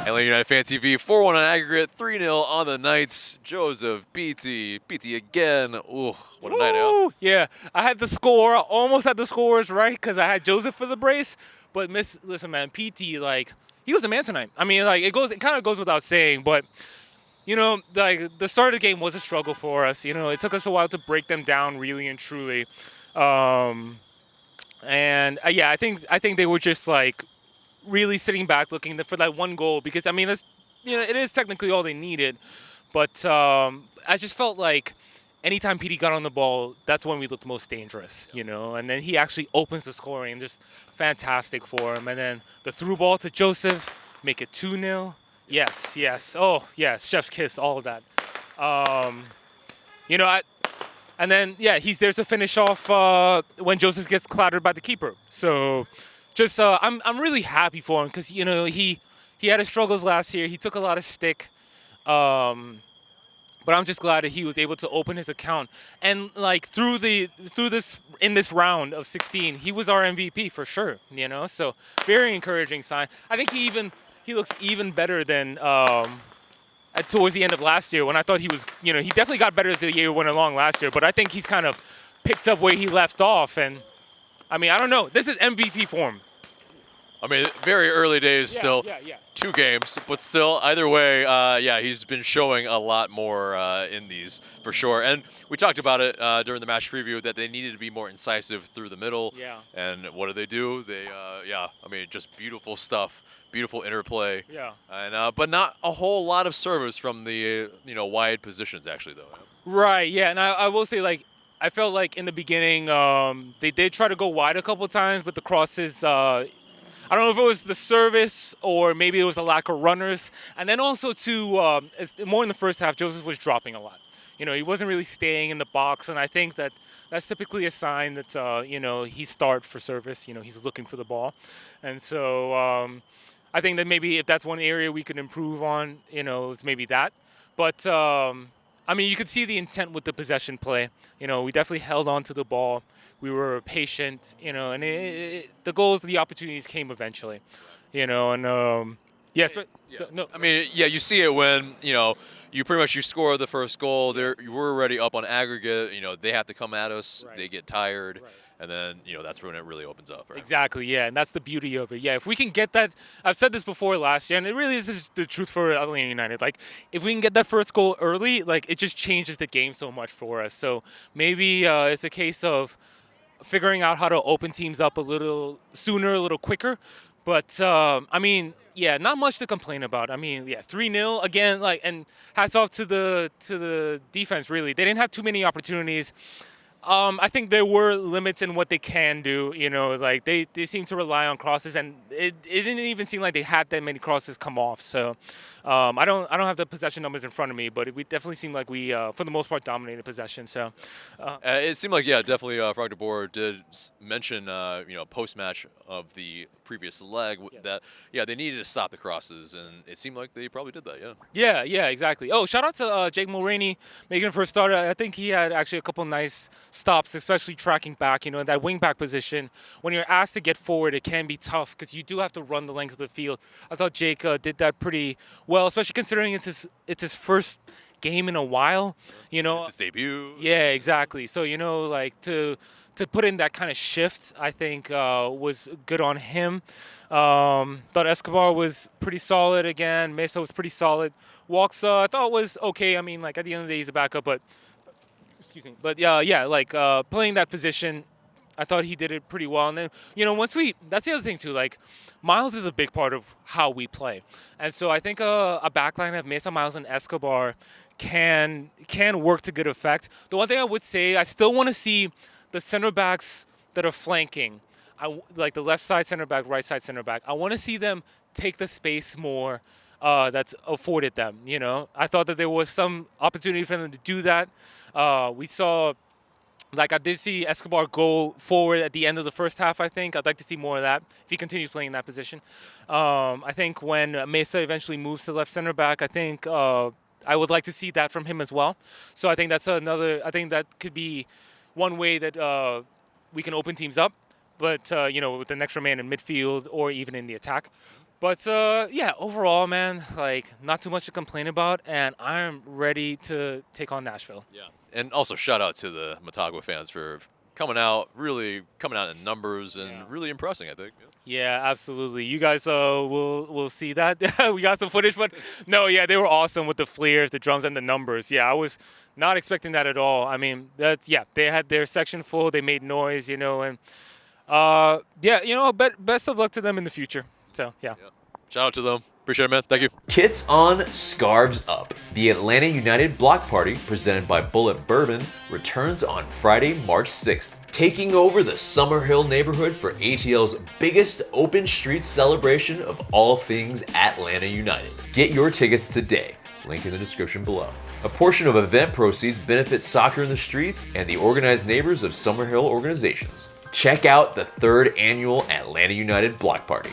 Atlanta United Fan TV, 4-1 on aggregate, 3-0 on the Knights. Joseph, PT again. Ooh, what a night out. Yeah, I had the score, almost had the scores right because I had Joseph for the brace. But listen, man, PT, like, he was the man tonight. I mean, like, it kind of goes without saying, but like the start of the game was a struggle for us. It took us a while to break them down, really and truly. And yeah, I think they were just like really sitting back, looking for that one goal because I mean, it is technically all they needed, but I just felt like anytime PD got on the ball, that's when we looked most dangerous, And then he actually opens the scoring, just fantastic for him. And then the through ball to Joseph, make it 2-0. Yes. Oh, yes, chef's kiss, all of that. And then he's there to finish off when Joseph gets clattered by the keeper. So, just I'm really happy for him because he had his struggles last year. He took a lot of stick. But I'm just glad that he was able to open his account and like in this round of 16, he was our MVP for sure. So very encouraging sign. I think he looks even better than towards the end of last year when I thought he was. He definitely got better as the year went along last year. But I think he's kind of picked up where he left off. And I mean, I don't know. This is MVP form. I mean, very early days still. Yeah. 2 games, but still, either way, he's been showing a lot more in these for sure. And we talked about it during the match preview that they needed to be more incisive through the middle. Yeah. And what do? They, just beautiful stuff, beautiful interplay. Yeah. And but not a whole lot of service from the wide positions actually though. Right. Yeah. And I will say like I felt like in the beginning they did try to go wide a couple of times, but the crosses. I don't know if it was the service or maybe it was a lack of runners. And then also, too, more in the first half, Joseph was dropping a lot. He wasn't really staying in the box. And I think that's typically a sign that, he's starved for service. He's looking for the ball. And so I think that maybe if that's one area we could improve on, is maybe that. But, I mean, you could see the intent with the possession play. We definitely held on to the ball. We were patient, and the goals, the opportunities came eventually, and yes, but so, no. I mean, you see it when you pretty much score the first goal. You were already up on aggregate. They have to come at us. Right. They get tired, right. And then that's when it really opens up. Right? Exactly, yeah, and that's the beauty of it. Yeah, if we can get that, I've said this before last year, and it really is the truth for Atlanta United. Like, if we can get that first goal early, like it just changes the game so much for us. So maybe it's a case of figuring out how to open teams up a little sooner, a little quicker. But, I mean, not much to complain about. I mean, 3-0 again, like, and hats off to the defense, really. They didn't have too many opportunities. I think there were limits in what they can do. Like they seem to rely on crosses, and it didn't even seem like they had that many crosses come off. So I don't have the possession numbers in front of me, but we definitely seemed like we, for the most part, dominated possession. So it seemed like definitely Frog de Boer did mention post match of the previous leg that they needed to stop the crosses, and it seemed like they probably did that. Yeah, exactly. Oh, shout out to Jake Mulroney making the first start. I think he had actually a couple nice stops, especially tracking back, in that wing back position. When you're asked to get forward, it can be tough because you do have to run the length of the field. I thought Jake did that pretty well, especially considering it's his first game in a while. It's his debut. Yeah, exactly. So like to put in that kind of shift, I think was good on him. Thought Escobar was pretty solid again. Mesa was pretty solid. Walks, I thought was okay. I mean, like at the end of the day, he's a backup, but. Excuse me. But like playing that position, I thought he did it pretty well. And then, that's the other thing too, like Miles is a big part of how we play. And so I think a backline of Mesa, Miles, and Escobar can work to good effect. The one thing I would say, I still want to see the center backs that are flanking, like the left side center back, right side center back. I want to see them take the space more that's afforded them. I thought that there was some opportunity for them to do that. We saw, like I did see Escobar go forward at the end of the first half, I think. I'd like to see more of that if he continues playing in that position. I think when Mesa eventually moves to left center back, I think I would like to see that from him as well. So I think I think that could be one way that we can open teams up, but, with an extra man in midfield or even in the attack. But yeah, overall, man, like not too much to complain about, and I'm ready to take on Nashville. Yeah. And also shout out to the Motagua fans for really coming out in numbers and really impressing, I think. Yeah, absolutely. You guys will see that. We got some footage, but no, yeah, they were awesome with the flares, the drums, and the numbers. Yeah, I was not expecting that at all. I mean, they had their section full. They made noise, and yeah, best of luck to them in the future. So yeah. Shout out to them. Appreciate it, man. Thank you. Kits on, scarves up. The Atlanta United Block Party, presented by Bulleit Bourbon, returns on Friday, March 6th, taking over the Summerhill neighborhood for ATL's biggest open street celebration of all things Atlanta United. Get your tickets today. Link in the description below. A portion of event proceeds benefits Soccer in the Streets and the organized neighbors of Summerhill organizations. Check out the 3rd annual Atlanta United Block Party.